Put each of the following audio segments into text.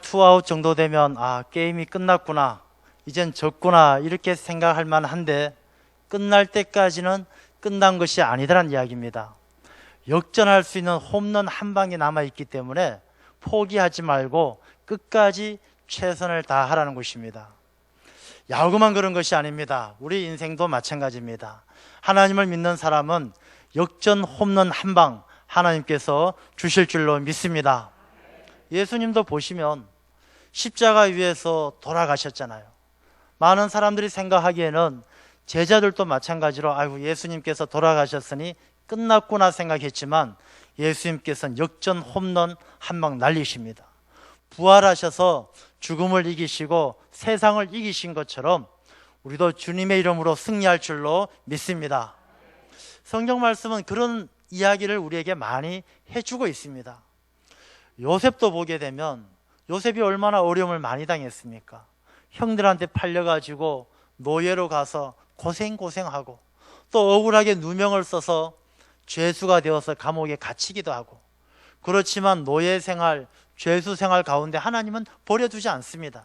투아웃 정도 되면 게임이 끝났구나, 이젠 졌구나 이렇게 생각할 만한데 끝날 때까지는 끝난 것이 아니다라는 이야기입니다. 역전할 수 있는 홈런 한 방이 남아있기 때문에 포기하지 말고 끝까지 최선을 다하라는 것입니다. 야구만 그런 것이 아닙니다. 우리 인생도 마찬가지입니다. 하나님을 믿는 사람은 역전 홈런 한 방 하나님께서 주실 줄로 믿습니다. 예수님도 보시면 십자가 위에서 돌아가셨잖아요. 많은 사람들이 생각하기에는, 제자들도 마찬가지로 아이고 예수님께서 돌아가셨으니 끝났구나 생각했지만 예수님께서는 역전 홈런 한 방 날리십니다. 부활하셔서 죽음을 이기시고 세상을 이기신 것처럼 우리도 주님의 이름으로 승리할 줄로 믿습니다. 성경 말씀은 그런 이야기를 우리에게 많이 해주고 있습니다. 요셉도 보게 되면 요셉이 얼마나 어려움을 많이 당했습니까? 형들한테 팔려가지고 노예로 가서 고생하고, 또 억울하게 누명을 써서 죄수가 되어서 감옥에 갇히기도 하고, 그렇지만 노예 생활, 죄수 생활 가운데 하나님은 버려두지 않습니다.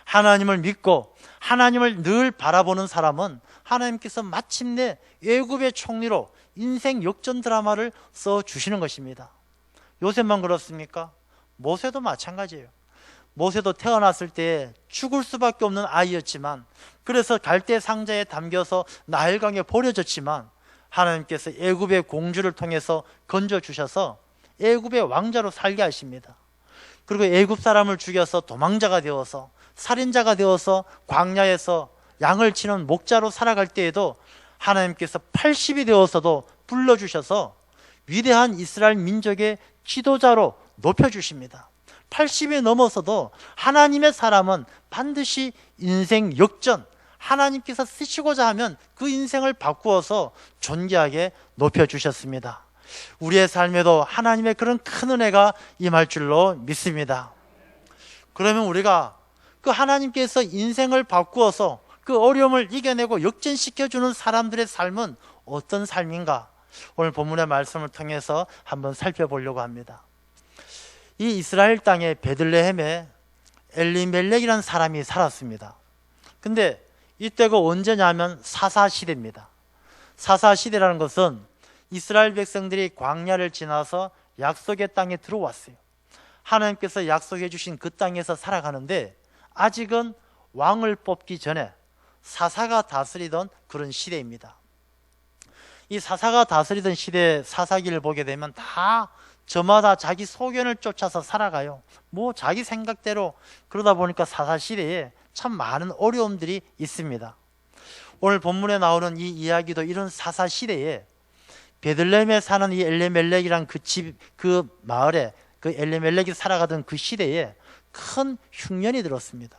하나님을 믿고 하나님을 늘 바라보는 사람은 하나님께서 마침내 애굽의 총리로 인생 역전 드라마를 써주시는 것입니다. 요셉만 그렇습니까? 모세도 마찬가지예요. 모세도 태어났을 때 죽을 수밖에 없는 아이였지만, 그래서 갈대 상자에 담겨서 나일강에 버려졌지만 하나님께서 애굽의 공주를 통해서 건져주셔서 애굽의 왕자로 살게 하십니다. 그리고 애굽 사람을 죽여서 도망자가 되어서, 살인자가 되어서 광야에서 양을 치는 목자로 살아갈 때에도 하나님께서 80이 되어서도 불러주셔서 위대한 이스라엘 민족의 지도자로 높여주십니다. 80이 넘어서도 하나님의 사람은 반드시 인생 역전, 하나님께서 쓰시고자 하면 그 인생을 바꾸어서 존귀하게 높여주셨습니다. 우리의 삶에도 하나님의 그런 큰 은혜가 임할 줄로 믿습니다. 그러면 우리가 그 하나님께서 인생을 바꾸어서 그 어려움을 이겨내고 역전시켜주는 사람들의 삶은 어떤 삶인가? 오늘 본문의 말씀을 통해서 한번 살펴보려고 합니다. 이 이스라엘 땅의 베들레헴에 엘리멜렉이라는 사람이 살았습니다. 근데 이때가 언제냐면 사사시대입니다. 사사시대라는 것은 이스라엘 백성들이 광야를 지나서 약속의 땅에 들어왔어요. 하나님께서 약속해 주신 그 땅에서 살아가는데 아직은 왕을 뽑기 전에 사사가 다스리던 그런 시대입니다. 이 사사가 다스리던 시대의 사사기를 보게 되면 다 저마다 자기 소견을 쫓아서 살아가요. 뭐 자기 생각대로. 그러다 보니까 사사시대에 참 많은 어려움들이 있습니다. 오늘 본문에 나오는 이 이야기도 이런 사사시대에 베들레헴에 사는 이 엘리멜렉이란 그 마을에, 그 엘리멜렉이 살아가던 그 시대에 큰 흉년이 들었습니다.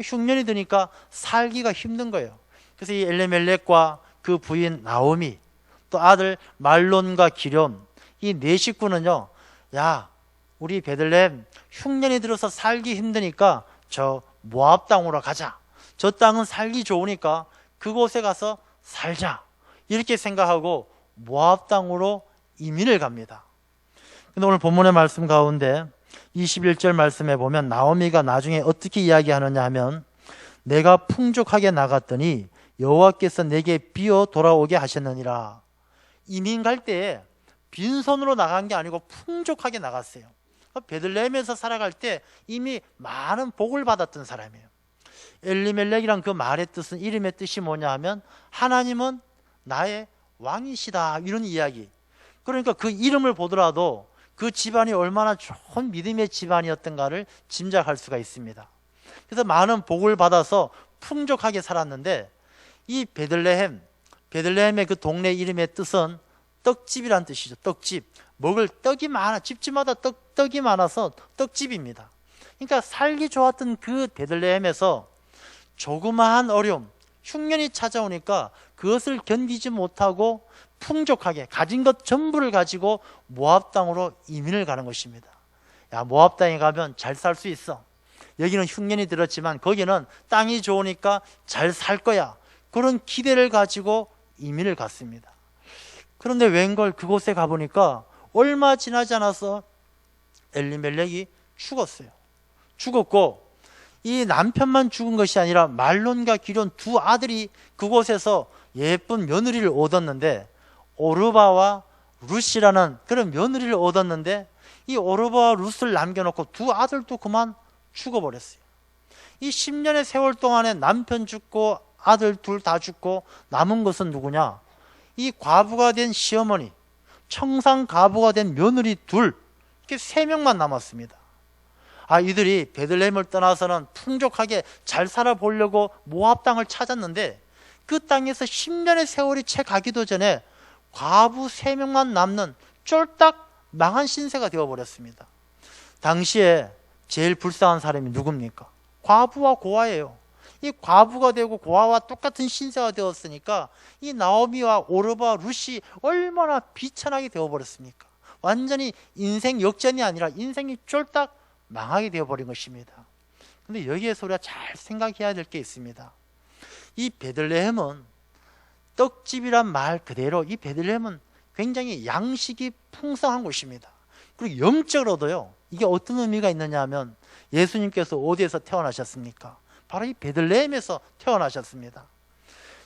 흉년이 드니까 살기가 힘든 거예요. 그래서 이 엘리멜렉과 그 부인 나오미, 또 아들 말론과 기럨, 이 네 식구는요, 야, 우리 베들레헴 흉년이 들어서 살기 힘드니까 저 모압 땅으로 가자. 저 땅은 살기 좋으니까 그곳에 가서 살자. 이렇게 생각하고 모압 땅으로 이민을 갑니다. 근데 오늘 본문의 말씀 가운데 21절 말씀에 보면 나오미가 나중에 어떻게 이야기하느냐 하면, 내가 풍족하게 나갔더니 여호와께서 내게 비어 돌아오게 하셨느니라. 이민 갈 때 빈손으로 나간 게 아니고 풍족하게 나갔어요. 베들레헴에서 살아갈 때 이미 많은 복을 받았던 사람이에요. 엘리멜렉이란 그 말의 뜻은, 이름의 뜻이 뭐냐 하면 하나님은 나의 왕이시다, 이런 이야기. 그러니까 그 이름을 보더라도 그 집안이 얼마나 좋은 믿음의 집안이었던가를 짐작할 수가 있습니다. 그래서 많은 복을 받아서 풍족하게 살았는데, 이 베들레헴의 그 동네 이름의 뜻은 떡집이란 뜻이죠. 떡집. 먹을 떡이 많아, 집집마다 떡이 많아서 떡집입니다. 그러니까 살기 좋았던 그 베들레헴에서 조그마한 어려움, 흉년이 찾아오니까 그것을 견디지 못하고 풍족하게 가진 것 전부를 가지고 모압 땅으로 이민을 가는 것입니다. 야, 모압 땅에 가면 잘 살 수 있어. 여기는 흉년이 들었지만 거기는 땅이 좋으니까 잘 살 거야. 그런 기대를 가지고 이민을 갔습니다. 그런데 웬걸 그곳에 가보니까 얼마 지나지 않아서 엘리멜렉이 죽었어요. 죽었고, 이 남편만 죽은 것이 아니라 말론과 기럨 두 아들이 그곳에서 예쁜 며느리를 얻었는데, 오르바와 룻이라는 그런 며느리를 얻었는데, 이 오르바와 룻을 남겨놓고 두 아들도 그만 죽어버렸어요. 이 10년의 세월 동안에 남편 죽고 아들 둘 다 죽고 남은 것은 누구냐? 이 과부가 된 시어머니, 청상 과부가 된 며느리 둘, 이렇게 3명만 남았습니다. 이들이 베들레헴을 떠나서는 풍족하게 잘 살아보려고 모압 땅을 찾았는데, 그 땅에서 10년의 세월이 채 가기도 전에 과부 3명만 남는 쫄딱 망한 신세가 되어버렸습니다. 당시에 제일 불쌍한 사람이 누굽니까? 과부와 고아예요. 이 과부가 되고 고아와 똑같은 신세가 되었으니까 이 나오미와 오르바 룻이 얼마나 비천하게 되어버렸습니까? 완전히 인생 역전이 아니라 인생이 쫄딱 망하게 되어버린 것입니다. 근데 여기에서 우리가 잘 생각해야 될 게 있습니다. 이 베들레헴은 떡집이란 말 그대로 이 베들레헴은 굉장히 양식이 풍성한 곳입니다. 그리고 영적으로도요, 이게 어떤 의미가 있느냐 하면, 예수님께서 어디에서 태어나셨습니까? 바로 이 베들레헴에서 태어나셨습니다.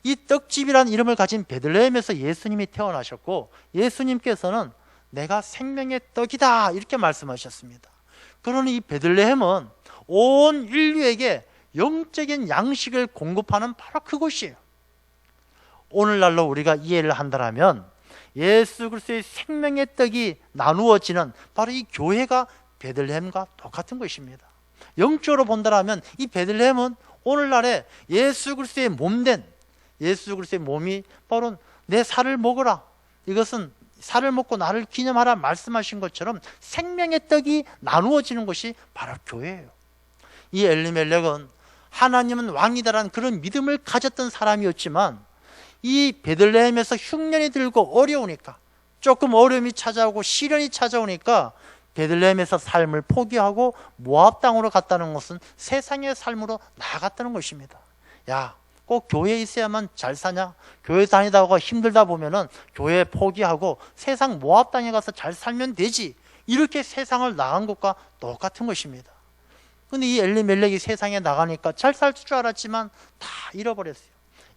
이 떡집이란 이름을 가진 베들레헴에서 예수님이 태어나셨고, 예수님께서는 내가 생명의 떡이다 이렇게 말씀하셨습니다. 그러니 이 베들레헴은 온 인류에게 영적인 양식을 공급하는 바로 그곳이에요. 오늘날로 우리가 이해를 한다면 예수 그리스도의 생명의 떡이 나누어지는 바로 이 교회가 베들레헴과 똑같은 것입니다. 영적으로 본다면 이 베들레헴은 오늘날에 예수 그리스도의 몸된, 예수 그리스도의 몸이 바로 내 살을 먹으라, 이것은 살을 먹고 나를 기념하라 말씀하신 것처럼 생명의 떡이 나누어지는 것이 바로 교회예요. 이 엘리멜렉은 하나님은 왕이다라는 그런 믿음을 가졌던 사람이었지만, 이 베들레헴에서 흉년이 들고 어려우니까, 조금 어려움이 찾아오고 시련이 찾아오니까 베들레헴에서 삶을 포기하고 모압 땅으로 갔다는 것은 세상의 삶으로 나아갔다는 것입니다. 야, 꼭 교회에 있어야만 잘 사냐? 교회 다니다가 힘들다 보면은 교회 포기하고 세상 모압 땅에 가서 잘 살면 되지, 이렇게 세상을 나간 것과 똑같은 것입니다. 근데 이 엘리멜렉이 세상에 나가니까 잘 살 줄 알았지만 다 잃어버렸어요.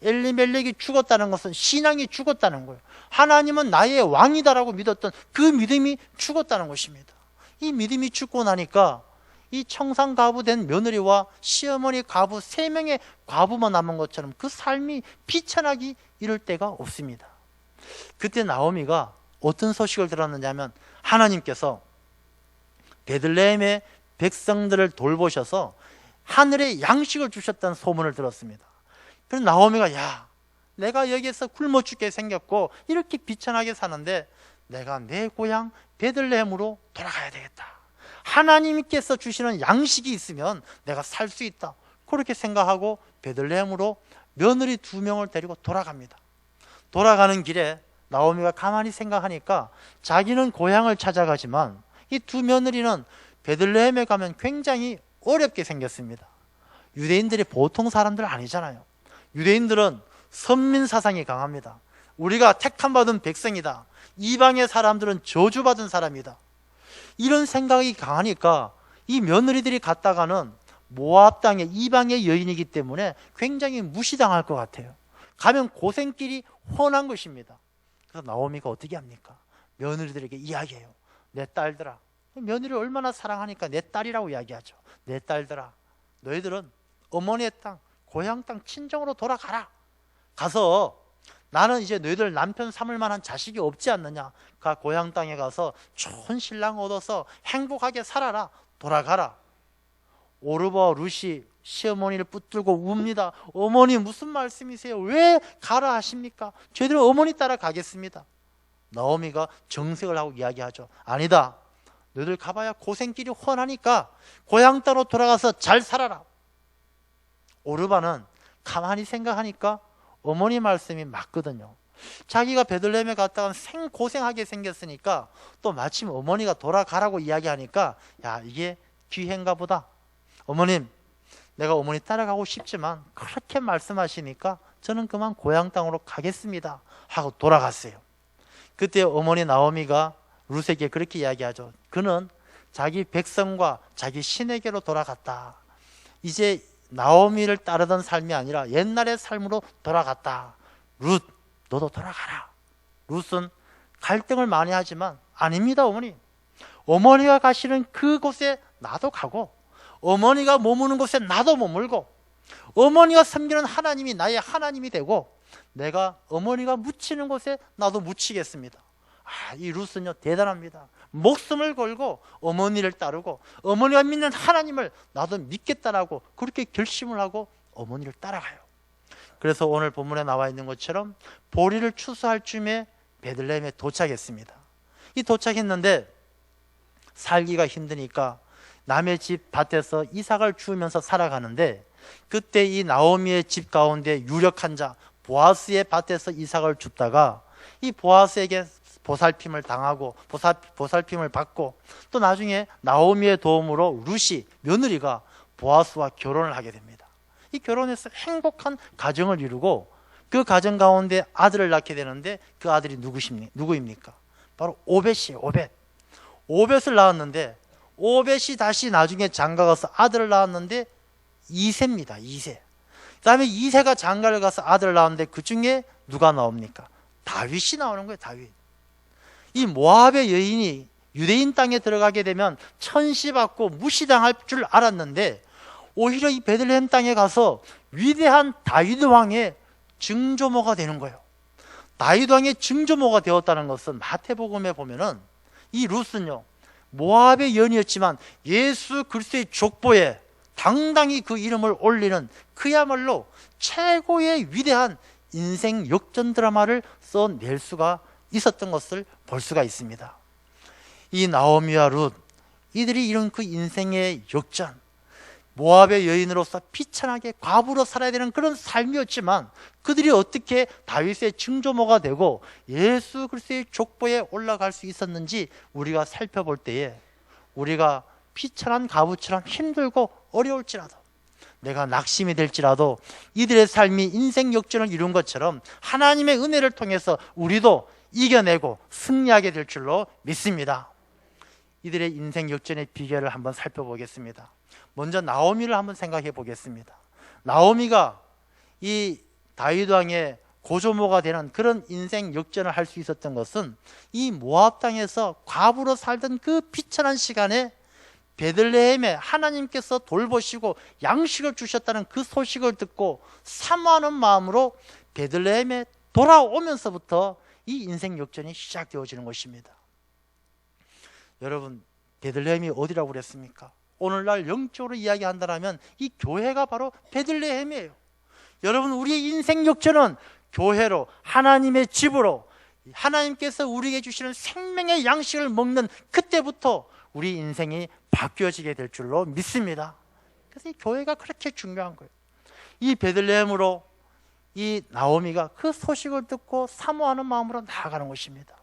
엘리멜렉이 죽었다는 것은 신앙이 죽었다는 거예요. 하나님은 나의 왕이다라고 믿었던 그 믿음이 죽었다는 것입니다. 이 믿음이 죽고 나니까 이 청상 과부 된 며느리와 시어머니 과부 3명의 과부만 남은 것처럼 그 삶이 비천하기 이를 데가 없습니다. 그때 나오미가 어떤 소식을 들었느냐면, 하나님께서 베들레헴의 백성들을 돌보셔서 하늘에 양식을 주셨다는 소문을 들었습니다. 그래서 나오미가, 야, 내가 여기에서 굶어 죽게 생겼고 이렇게 비천하게 사는데 내가 내 고향 베들레헴으로 돌아가야 되겠다. 하나님께서 주시는 양식이 있으면 내가 살 수 있다. 그렇게 생각하고 베들레헴으로 며느리 2명을 데리고 돌아갑니다. 돌아가는 길에 나오미가 가만히 생각하니까 자기는 고향을 찾아가지만 이 2 며느리는 베들레헴에 가면 굉장히 어렵게 생겼습니다. 유대인들이 보통 사람들 아니잖아요. 유대인들은 선민 사상이 강합니다. 우리가 택함받은 백성이다. 이방의 사람들은 저주받은 사람이다. 이런 생각이 강하니까 이 며느리들이 갔다가는 모압 땅의 이방의 여인이기 때문에 굉장히 무시당할 것 같아요. 가면 고생길이 훤한 것입니다. 그래서 나오미가 어떻게 합니까? 며느리들에게 이야기해요. 내 딸들아, 며느리를 얼마나 사랑하니까 내 딸이라고 이야기하죠. 내 딸들아, 너희들은 어머니의 땅, 고향 땅 친정으로 돌아가라. 가서 나는 이제 너희들 남편 삼을 만한 자식이 없지 않느냐. 그 고향 땅에 가서 좋은 신랑 얻어서 행복하게 살아라. 돌아가라. 오르바 룻이 시어머니를 붙들고 웁니다. 어머니 무슨 말씀이세요? 왜 가라 하십니까? 저희들은 어머니 따라 가겠습니다. 나오미가 정색을 하고 이야기하죠. 아니다. 너희들 가봐야 고생길이 훤하니까 고향 땅으로 돌아가서 잘 살아라. 오르바는 가만히 생각하니까 어머니 말씀이 맞거든요. 자기가 베들레헴에 갔다가 생고생하게 생겼으니까 또 마침 어머니가 돌아가라고 이야기하니까, 야, 이게 기회인가 보다. 어머님, 내가 어머니 따라가고 싶지만 그렇게 말씀하시니까 저는 그만 고향 땅으로 가겠습니다 하고 돌아갔어요. 그때 어머니 나오미가 룻에게 그렇게 이야기하죠. 그는 자기 백성과 자기 신에게로 돌아갔다. 이제 나오미를 따르던 삶이 아니라 옛날의 삶으로 돌아갔다. 룻, 너도 돌아가라. 룻은 갈등을 많이 하지만 아닙니다, 어머니. 어머니가 가시는 그곳에 나도 가고, 어머니가 머무는 곳에 나도 머물고, 어머니가 섬기는 하나님이 나의 하나님이 되고, 내가 어머니가 묻히는 곳에 나도 묻히겠습니다. 이 룻은요, 대단합니다. 목숨을 걸고 어머니를 따르고, 어머니가 믿는 하나님을 나도 믿겠다라고 그렇게 결심을 하고 어머니를 따라가요. 그래서 오늘 본문에 나와 있는 것처럼 보리를 추수할 쯤에 베들레헴에 도착했습니다. 이 도착했는데 살기가 힘드니까 남의 집 밭에서 이삭을 주우면서 살아가는데, 그때 이 나오미의 집 가운데 유력한 자 보아스의 밭에서 이삭을 줍다가 이 보아스에게 보살핌을 당하고 보살핌을 받고, 또 나중에 나오미의 도움으로 룻이, 며느리가 보아스와 결혼을 하게 됩니다. 이 결혼해서 행복한 가정을 이루고 그 가정 가운데 아들을 낳게 되는데, 그 아들이 누구입니까? 바로 오벳이에요. 오벳을 낳았는데, 오벳이 다시 나중에 장가가서 아들을 낳았는데 이새입니다. 이새. 그 다음에 이새가 장가를 가서 아들을 낳았는데 그 중에 누가 나옵니까? 다윗이 나오는 거예요. 다윗. 이 모압의 여인이 유대인 땅에 들어가게 되면 천시받고 무시당할 줄 알았는데, 오히려 이 베들레헴 땅에 가서 위대한 다윗 왕의 증조모가 되는 거예요. 다윗 왕의 증조모가 되었다는 것은 마태복음에 보면은 이 룻은요, 모압의 여인이었지만 예수 그리스도의 족보에 당당히 그 이름을 올리는 그야말로 최고의 위대한 인생 역전 드라마를 써낼 수가 있었던 것을 볼 수가 있습니다. 이 나오미와 룻, 이들이 이런 그 인생의 역전, 모압의 여인으로서 비천하게 과부로 살아야 되는 그런 삶이었지만, 그들이 어떻게 다윗의 증조모가 되고 예수 그리스도의 족보에 올라갈 수 있었는지 우리가 살펴볼 때에, 우리가 비천한 과부처럼 힘들고 어려울지라도, 내가 낙심이 될지라도 이들의 삶이 인생 역전을 이룬 것처럼 하나님의 은혜를 통해서 우리도 이겨내고 승리하게 될 줄로 믿습니다. 이들의 인생 역전의 비결을 한번 살펴보겠습니다. 먼저 나오미를 한번 생각해 보겠습니다. 나오미가 이 다윗 왕의 고조모가 되는 그런 인생 역전을 할 수 있었던 것은, 이 모압 땅에서 과부로 살던 그 비천한 시간에 베들레헴에 하나님께서 돌보시고 양식을 주셨다는 그 소식을 듣고 사모하는 마음으로 베들레헴에 돌아오면서부터 이 인생 역전이 시작되어지는 것입니다. 여러분, 베들레헴이 어디라고 그랬습니까? 오늘날 영적으로 이야기한다면 이 교회가 바로 베들레헴이에요. 여러분, 우리의 인생 역전은 교회로, 하나님의 집으로, 하나님께서 우리에게 주시는 생명의 양식을 먹는 그때부터 우리 인생이 바뀌어지게 될 줄로 믿습니다. 그래서 이 교회가 그렇게 중요한 거예요. 이 베들레헴으로 이 나오미가 그 소식을 듣고 사모하는 마음으로 나아가는 것입니다.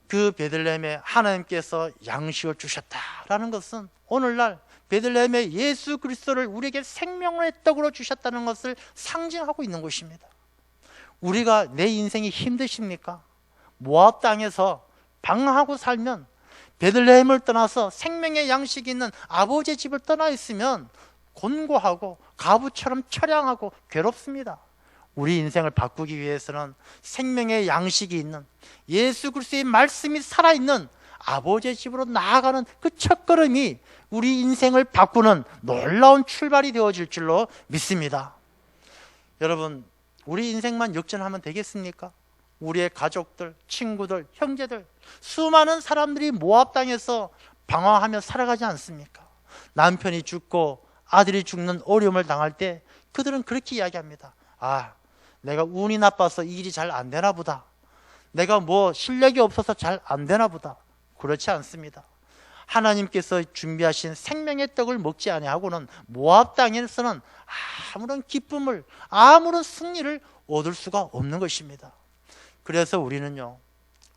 그 베들레헴에 하나님께서 양식을 주셨다라는 것은 오늘날 베들레헴에 예수 그리스도를 우리에게 생명의 떡으로 주셨다는 것을 상징하고 있는 것입니다. 우리가, 내 인생이 힘드십니까? 모압 땅에서 방황하고 살면, 베들레헴을 떠나서 생명의 양식이 있는 아버지의 집을 떠나 있으면 곤고하고 가부처럼 처량하고 괴롭습니다. 우리 인생을 바꾸기 위해서는 생명의 양식이 있는 예수 그리스도의 말씀이 살아있는 아버지의 집으로 나아가는 그 첫걸음이 우리 인생을 바꾸는 놀라운 출발이 되어질 줄로 믿습니다. 여러분, 우리 인생만 역전하면 되겠습니까? 우리의 가족들, 친구들, 형제들, 수많은 사람들이 모압 땅에서 방황하며 살아가지 않습니까? 남편이 죽고 아들이 죽는 어려움을 당할 때 그들은 그렇게 이야기합니다. 내가 운이 나빠서 이 일이 잘 안 되나 보다. 내가 실력이 없어서 잘 안 되나 보다. 그렇지 않습니다. 하나님께서 준비하신 생명의 떡을 먹지 아니하고는 모압 땅에서는 아무런 기쁨을, 아무런 승리를 얻을 수가 없는 것입니다. 그래서 우리는요,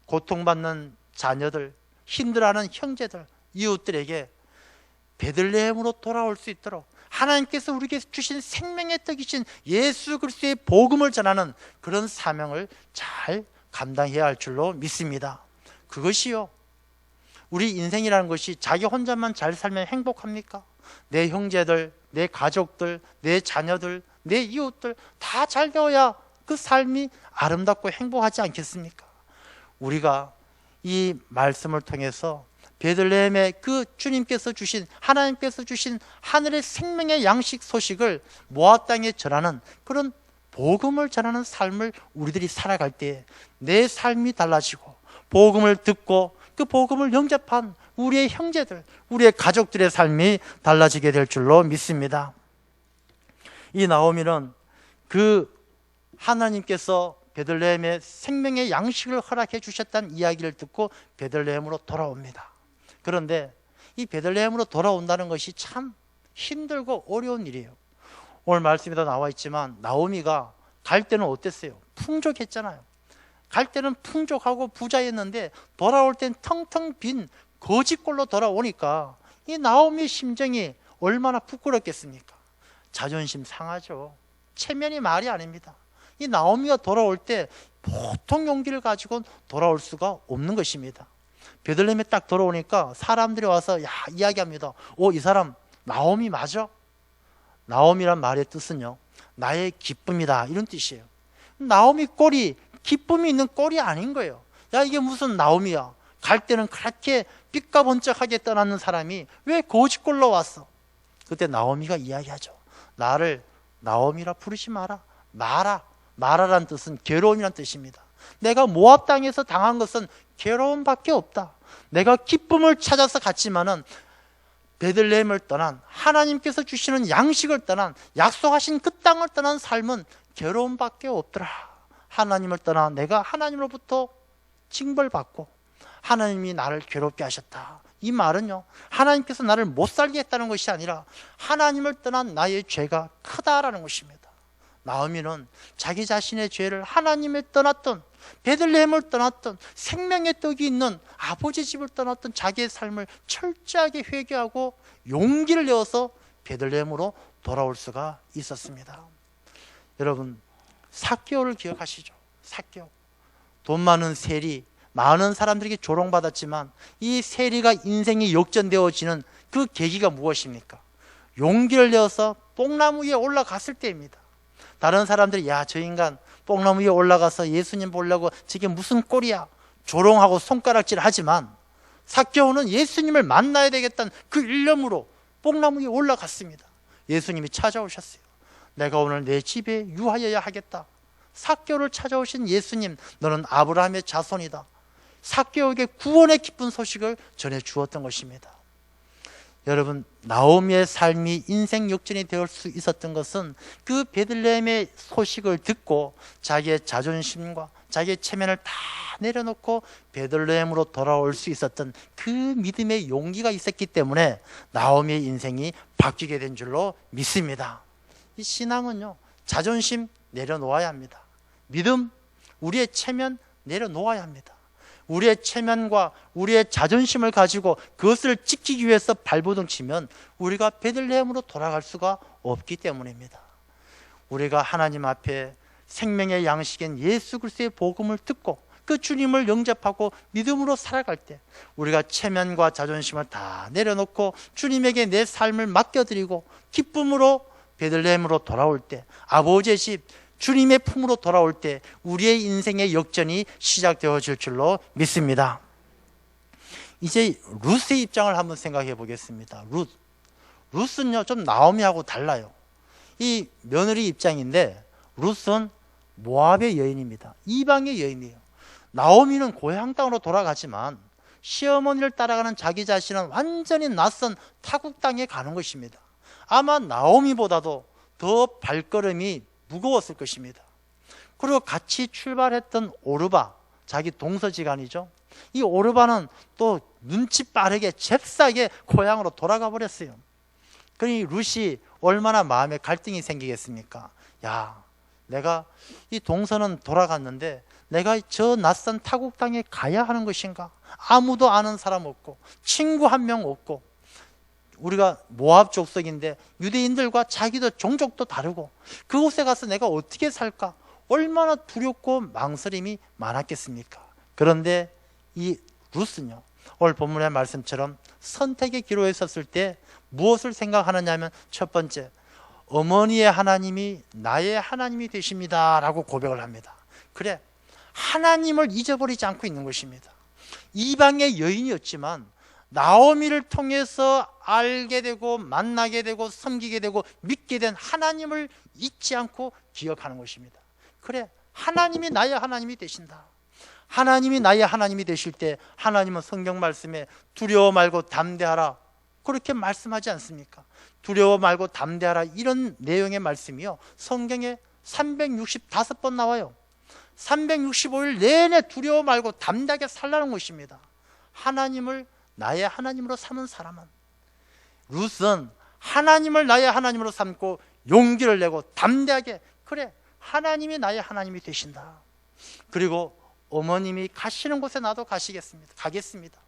고통받는 자녀들, 힘들어하는 형제들, 이웃들에게 베들레헴으로 돌아올 수 있도록 하나님께서 우리에게 주신 생명의 떡이신 예수 그리스도의 복음을 전하는 그런 사명을 잘 감당해야 할 줄로 믿습니다. 그것이요, 우리 인생이라는 것이 자기 혼자만 잘 살면 행복합니까? 내 형제들, 내 가족들, 내 자녀들, 내 이웃들 다 잘 되어야 그 삶이 아름답고 행복하지 않겠습니까? 우리가 이 말씀을 통해서 베들레헴의 그 주님께서 주신, 하나님께서 주신 하늘의 생명의 양식 소식을 모압 땅에 전하는 그런 복음을 전하는 삶을 우리들이 살아갈 때 내 삶이 달라지고, 복음을 듣고 그 복음을 영접한 우리의 형제들, 우리의 가족들의 삶이 달라지게 될 줄로 믿습니다. 이 나오미는 그 하나님께서 베들레헴의 생명의 양식을 허락해 주셨다는 이야기를 듣고 베들레헴으로 돌아옵니다. 그런데 이 베들레헴으로 돌아온다는 것이 참 힘들고 어려운 일이에요. 오늘 말씀에도 나와 있지만 나오미가 갈 때는 어땠어요? 풍족했잖아요. 갈 때는 풍족하고 부자였는데 돌아올 땐 텅텅 빈 거지꼴로 돌아오니까 이 나오미의 심정이 얼마나 부끄럽겠습니까? 자존심 상하죠. 체면이 말이 아닙니다. 이 나오미가 돌아올 때 보통 용기를 가지고 돌아올 수가 없는 것입니다. 베들레헴에 딱 돌아오니까 사람들이 와서 이야기합니다. 이 사람 나오미 맞아? 나오미란 말의 뜻은요, 나의 기쁨이다, 이런 뜻이에요. 나오미 꼴이 기쁨이 있는 꼴이 아닌 거예요. 야, 이게 무슨 나오미야? 갈 때는 그렇게 삐까번쩍하게 떠나는 사람이 왜 거지꼴로 왔어? 그때 나오미가 이야기하죠. 나를 나오미라 부르지 마라. 마라란 뜻은 괴로움이란 뜻입니다. 내가 모압 땅에서 당한 것은 괴로움밖에 없다. 내가 기쁨을 찾아서 갔지만은 베들레헴을 떠난, 하나님께서 주시는 양식을 떠난, 약속하신 그 땅을 떠난 삶은 괴로움밖에 없더라. 하나님을 떠나 내가 하나님으로부터 징벌받고 하나님이 나를 괴롭게 하셨다. 이 말은요, 하나님께서 나를 못 살게 했다는 것이 아니라 하나님을 떠난 나의 죄가 크다라는 것입니다. 나오미는 자기 자신의 죄를 하나님을 떠났던, 베들레헴을 떠났던, 생명의 떡이 있는 아버지 집을 떠났던 자기의 삶을 철저하게 회개하고 용기를 내어서 베들레헴으로 돌아올 수가 있었습니다. 여러분, 삭개오를 기억하시죠? 삭개오, 돈 많은 세리, 많은 사람들에게 조롱받았지만 이 세리가 인생이 역전되어지는 그 계기가 무엇입니까? 용기를 내어서 뽕나무 위에 올라갔을 때입니다. 다른 사람들이 저 인간 뽕나무 위에 올라가서 예수님 보려고 저게 무슨 꼴이야, 조롱하고 손가락질 하지만 삭개오는 예수님을 만나야 되겠다는 그 일념으로 뽕나무 위에 올라갔습니다. 예수님이 찾아오셨어요. 내가 오늘 내 집에 유하여야 하겠다. 삭개오를 찾아오신 예수님, 너는 아브라함의 자손이다. 삭개오에게 구원의 기쁜 소식을 전해 주었던 것입니다. 여러분, 나오미의 삶이 인생 역전이 될 수 있었던 것은 그 베들레헴의 소식을 듣고 자기의 자존심과 자기의 체면을 다 내려놓고 베들레헴으로 돌아올 수 있었던 그 믿음의 용기가 있었기 때문에 나오미의 인생이 바뀌게 된 줄로 믿습니다. 이 신앙은요, 자존심 내려놓아야 합니다. 믿음, 우리의 체면 내려놓아야 합니다. 우리의 체면과 우리의 자존심을 가지고 그것을 지키기 위해서 발버둥 치면 우리가 베들레헴으로 돌아갈 수가 없기 때문입니다. 우리가 하나님 앞에 생명의 양식인 예수 그리스도의 복음을 듣고 그 주님을 영접하고 믿음으로 살아갈 때 우리가 체면과 자존심을 다 내려놓고 주님에게 내 삶을 맡겨드리고 기쁨으로 베들레헴으로 돌아올 때, 아버지의 집 주님의 품으로 돌아올 때 우리의 인생의 역전이 시작되어질 줄로 믿습니다. 이제 룻의 입장을 한번 생각해 보겠습니다. 룻은요, 좀 나오미하고 달라요. 이 며느리 입장인데 룻은 모압의 여인입니다. 이방의 여인이에요. 나오미는 고향 땅으로 돌아가지만 시어머니를 따라가는 자기 자신은 완전히 낯선 타국 땅에 가는 것입니다. 아마 나오미보다도 더 발걸음이 무거웠을 것입니다. 그리고 같이 출발했던 오르바, 자기 동서지간이죠. 이 오르바는 또 눈치 빠르게 잽싸게 고향으로 돌아가 버렸어요. 그러니 룻이 얼마나 마음에 갈등이 생기겠습니까? 내가 이 동서는 돌아갔는데 내가 저 낯선 타국 땅에 가야 하는 것인가? 아무도 아는 사람 없고 친구 한 명 없고, 우리가 모압 족속인데 유대인들과 자기도 종족도 다르고 그곳에 가서 내가 어떻게 살까? 얼마나 두렵고 망설임이 많았겠습니까? 그런데 이 룻은요, 오늘 본문의 말씀처럼 선택의 기로에 섰을 때 무엇을 생각하느냐면 첫 번째, 어머니의 하나님이 나의 하나님이 되십니다 라고 고백을 합니다. 그래, 하나님을 잊어버리지 않고 있는 것입니다. 이방의 여인이었지만 나오미를 통해서 알게 되고 만나게 되고 섬기게 되고 믿게 된 하나님을 잊지 않고 기억하는 것입니다. 그래, 하나님이 나의 하나님이 되신다. 하나님이 나의 하나님이 되실 때 하나님은 성경 말씀에 두려워 말고 담대하라 그렇게 말씀하지 않습니까? 두려워 말고 담대하라 이런 내용의 말씀이요, 성경에 365번 나와요. 365일 내내 두려워 말고 담대하게 살라는 것입니다. 하나님을 나의 하나님으로 삼은 사람은, 룻은 하나님을 나의 하나님으로 삼고 용기를 내고 담대하게, 그래, 하나님이 나의 하나님이 되신다. 그리고 어머님이 가시는 곳에 나도 가겠습니다.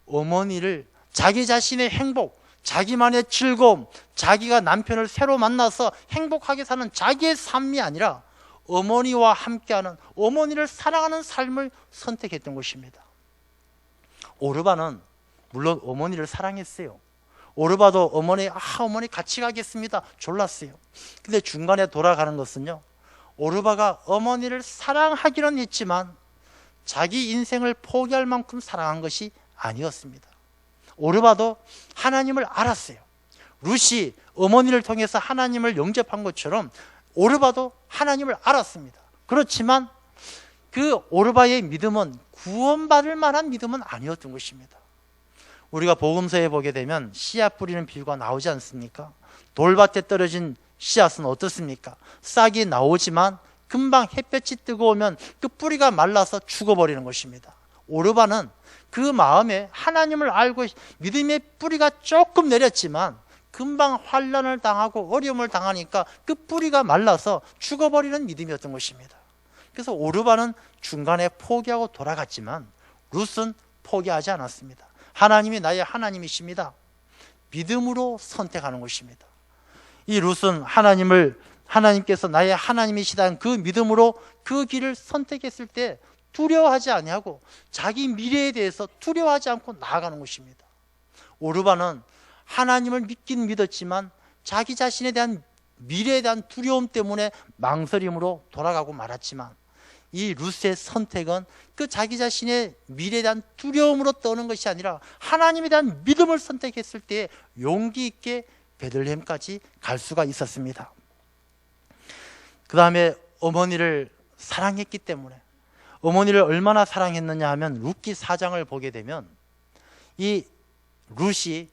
어머니를 자기 자신의 행복, 자기만의 즐거움, 자기가 남편을 새로 만나서 행복하게 사는 자기의 삶이 아니라 어머니와 함께하는, 어머니를 사랑하는 삶을 선택했던 것입니다. 오르바는 물론 어머니를 사랑했어요. 오르바도 어머니 같이 가겠습니다 졸랐어요. 근데 중간에 돌아가는 것은요, 오르바가 어머니를 사랑하기는 했지만 자기 인생을 포기할 만큼 사랑한 것이 아니었습니다. 오르바도 하나님을 알았어요. 룻이 어머니를 통해서 하나님을 영접한 것처럼 오르바도 하나님을 알았습니다. 그렇지만 그 오르바의 믿음은 구원받을 만한 믿음은 아니었던 것입니다. 우리가 복음서에 보게 되면 씨앗 뿌리는 비유가 나오지 않습니까? 돌밭에 떨어진 씨앗은 어떻습니까? 싹이 나오지만 금방 햇볕이 뜨거우면 그 뿌리가 말라서 죽어버리는 것입니다. 오르바는 그 마음에 하나님을 알고 믿음의 뿌리가 조금 내렸지만 금방 환난을 당하고 어려움을 당하니까 그 뿌리가 말라서 죽어버리는 믿음이었던 것입니다. 그래서 오르바는 중간에 포기하고 돌아갔지만 룻은 포기하지 않았습니다. 하나님이 나의 하나님이십니다. 믿음으로 선택하는 것입니다. 이 룻은 하나님께서 나의 하나님이시다는 그 믿음으로 그 길을 선택했을 때 두려워하지 아니하고 자기 미래에 대해서 두려워하지 않고 나아가는 것입니다. 오르바는 하나님을 믿긴 믿었지만 자기 자신에 대한 미래에 대한 두려움 때문에 망설임으로 돌아가고 말았지만, 이 룻의 선택은 그 자기 자신의 미래에 대한 두려움으로 떠는 것이 아니라 하나님에 대한 믿음을 선택했을 때 용기 있게 베들레헴까지 갈 수가 있었습니다. 그 다음에 어머니를 사랑했기 때문에, 어머니를 얼마나 사랑했느냐 하면 룻기 4장을 보게 되면 이 룻이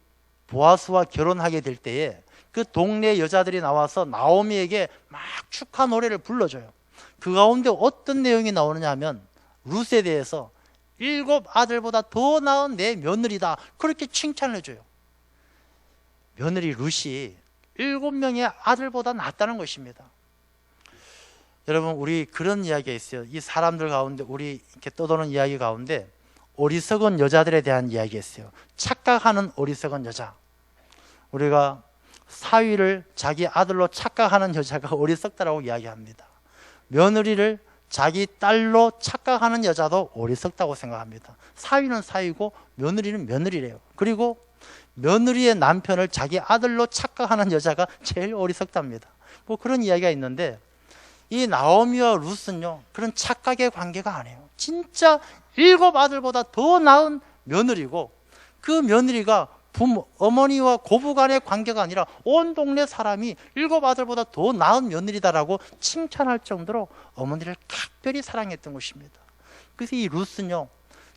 보아스와 결혼하게 될 때에 그 동네 여자들이 나와서 나오미에게 막 축하 노래를 불러줘요. 그 가운데 어떤 내용이 나오느냐 하면 룻에 대해서 7 아들보다 더 나은 내 며느리다 그렇게 칭찬을 해줘요. 며느리 룻이 7명의 아들보다 낫다는 것입니다. 여러분, 우리 그런 이야기가 있어요. 이 사람들 가운데, 우리 이렇게 떠도는 이야기 가운데 어리석은 여자들에 대한 이야기가 있어요. 착각하는 어리석은 여자. 우리가 사위를 자기 아들로 착각하는 여자가 어리석다라고 이야기합니다. 며느리를 자기 딸로 착각하는 여자도 어리석다고 생각합니다. 사위는 사위고 며느리는 며느리래요. 그리고 며느리의 남편을 자기 아들로 착각하는 여자가 제일 어리석답니다. 뭐 그런 이야기가 있는데, 이 나오미와 룻은요 그런 착각의 관계가 아니에요. 진짜 7 아들보다 더 나은 며느리고, 그 며느리가 어머니와 고부간의 관계가 아니라 온 동네 사람이 7 아들보다 더 나은 며느리다라고 칭찬할 정도로 어머니를 각별히 사랑했던 것입니다. 그래서 이 룻은요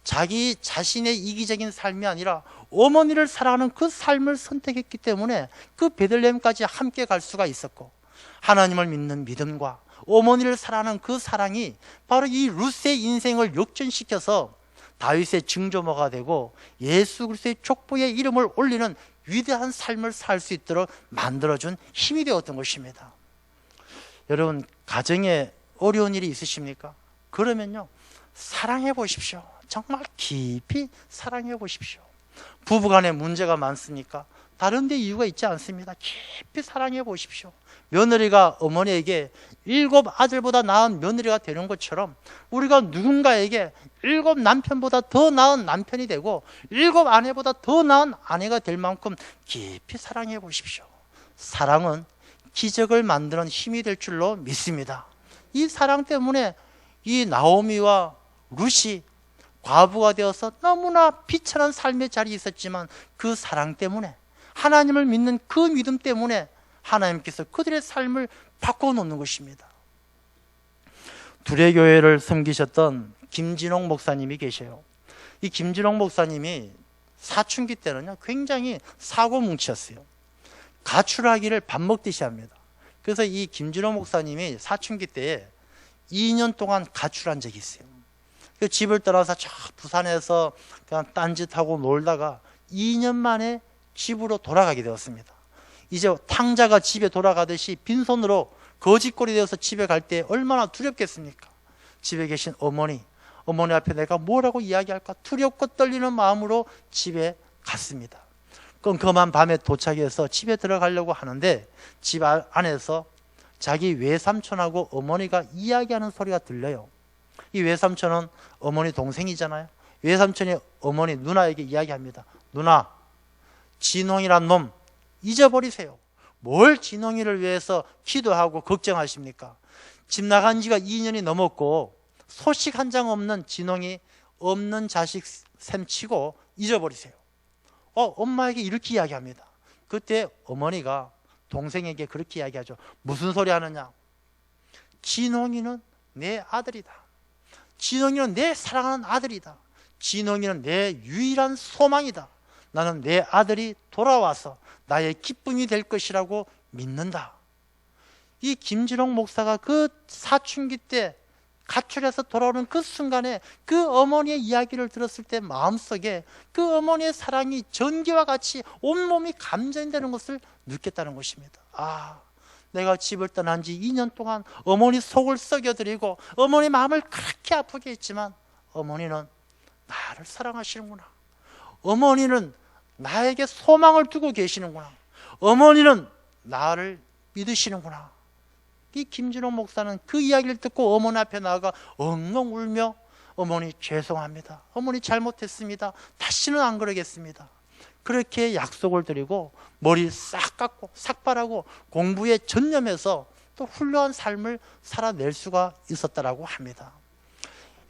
자기 자신의 이기적인 삶이 아니라 어머니를 사랑하는 그 삶을 선택했기 때문에 그 베들레헴까지 함께 갈 수가 있었고, 하나님을 믿는 믿음과 어머니를 사랑하는 그 사랑이 바로 이 룻의 인생을 역전시켜서 다윗의 증조모가 되고 예수 그리스도의 족보의 이름을 올리는 위대한 삶을 살 수 있도록 만들어준 힘이 되었던 것입니다. 여러분, 가정에 어려운 일이 있으십니까? 그러면요 사랑해 보십시오. 정말 깊이 사랑해 보십시오. 부부간에 문제가 많습니까? 다른 데 이유가 있지 않습니다. 깊이 사랑해 보십시오. 며느리가 어머니에게 7 아들보다 나은 며느리가 되는 것처럼 우리가 누군가에게 7 남편보다 더 나은 남편이 되고 7 아내보다 더 나은 아내가 될 만큼 깊이 사랑해 보십시오. 사랑은 기적을 만드는 힘이 될 줄로 믿습니다. 이 사랑 때문에 이 나오미와 룻이 과부가 되어서 너무나 비천한 삶의 자리에 있었지만 그 사랑 때문에, 하나님을 믿는 그 믿음 때문에 하나님께서 그들의 삶을 바꿔놓는 것입니다. 두레교회를 섬기셨던 김진홍 목사님이 계셔요. 이 김진홍 목사님이 사춘기 때는요 굉장히 사고뭉치였어요. 가출하기를 밥 먹듯이 합니다. 그래서 이 김진홍 목사님이 사춘기 때에 2년 동안 가출한 적이 있어요. 집을 떠나서 저 부산에서 그냥 딴짓하고 놀다가 2년 만에 집으로 돌아가게 되었습니다. 이제 탕자가 집에 돌아가듯이 빈손으로 거짓골이 되어서 집에 갈 때 얼마나 두렵겠습니까? 집에 계신 어머니 앞에 내가 뭐라고 이야기할까 두렵고 떨리는 마음으로 집에 갔습니다. 끔끔한 밤에 도착해서 집에 들어가려고 하는데 집 안에서 자기 외삼촌하고 어머니가 이야기하는 소리가 들려요. 이 외삼촌은 어머니 동생이잖아요. 외삼촌이 어머니 누나에게 이야기합니다. 누나, 진홍이란 놈 잊어버리세요. 뭘 진홍이를 위해서 기도하고 걱정하십니까? 집 나간 지가 2년이 넘었고 소식 한 장 없는 진홍이 없는 자식 셈치고 잊어버리세요. 엄마에게 이렇게 이야기합니다. 그때 어머니가 동생에게 그렇게 이야기하죠. 무슨 소리 하느냐? 진홍이는 내 아들이다. 진홍이는 내 사랑하는 아들이다. 진홍이는 내 유일한 소망이다. 나는 내 아들이 돌아와서 나의 기쁨이 될 것이라고 믿는다. 이 김진홍 목사가 그 사춘기 때 가출해서 돌아오는 그 순간에 그 어머니의 이야기를 들었을 때 마음속에 그 어머니의 사랑이 전기와 같이 온몸이 감전되는 것을 느꼈다는 것입니다. 내가 집을 떠난 지 2년 동안 어머니 속을 썩여드리고 어머니 마음을 그렇게 아프게 했지만 어머니는 나를 사랑하시는구나. 어머니는 나에게 소망을 두고 계시는구나. 어머니는 나를 믿으시는구나. 이 김진홍 목사는 그 이야기를 듣고 어머니 앞에 나아가 엉엉 울며 어머니 죄송합니다. 어머니 잘못했습니다. 다시는 안 그러겠습니다. 그렇게 약속을 드리고 머리 싹 깎고 삭발하고 공부에 전념해서 또 훌륭한 삶을 살아낼 수가 있었다라고 합니다.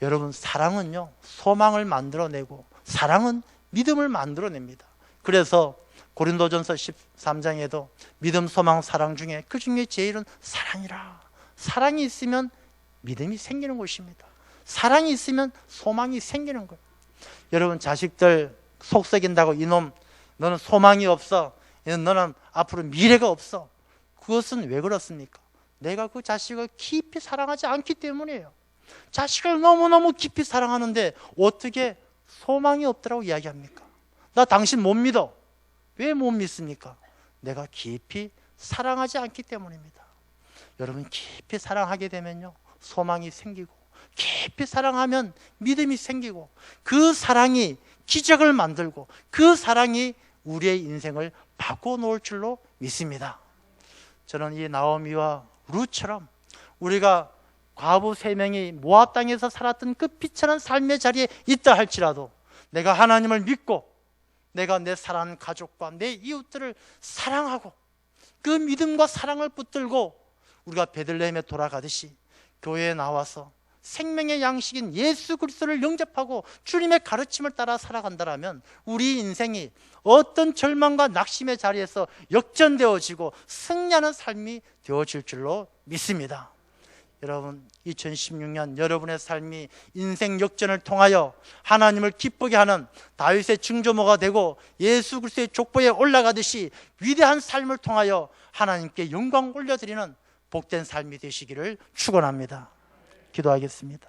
여러분, 사랑은요 소망을 만들어내고 사랑은 믿음을 만들어냅니다. 그래서 고린도전서 13장에도 믿음, 소망, 사랑 중에 그 중에 제일은 사랑이라. 사랑이 있으면 믿음이 생기는 것입니다. 사랑이 있으면 소망이 생기는 거예요. 여러분, 자식들 속썩인다고 이놈 너는 소망이 없어, 너는 앞으로 미래가 없어, 그것은 왜 그렇습니까? 내가 그 자식을 깊이 사랑하지 않기 때문이에요. 자식을 너무너무 깊이 사랑하는데 어떻게 소망이 없더라고 이야기합니까? 나 당신 못 믿어. 왜 못 믿습니까? 내가 깊이 사랑하지 않기 때문입니다. 여러분, 깊이 사랑하게 되면요 소망이 생기고, 깊이 사랑하면 믿음이 생기고, 그 사랑이 기적을 만들고 그 사랑이 우리의 인생을 바꿔놓을 줄로 믿습니다. 저는 이 나오미와 룻처럼 우리가 과부 3명이 모압 땅에서 살았던 그 비천한 삶의 자리에 있다 할지라도 내가 하나님을 믿고 내가 내 사랑하는 가족과 내 이웃들을 사랑하고 그 믿음과 사랑을 붙들고 우리가 베들레헴에 돌아가듯이 교회에 나와서 생명의 양식인 예수 그리스도를 영접하고 주님의 가르침을 따라 살아간다면 우리 인생이 어떤 절망과 낙심의 자리에서 역전되어지고 승리하는 삶이 되어질 줄로 믿습니다. 여러분, 2016년 여러분의 삶이 인생 역전을 통하여 하나님을 기쁘게 하는 다윗의 증조모가 되고 예수 그리스도의 족보에 올라가듯이 위대한 삶을 통하여 하나님께 영광 올려드리는 복된 삶이 되시기를 축원합니다. 기도하겠습니다.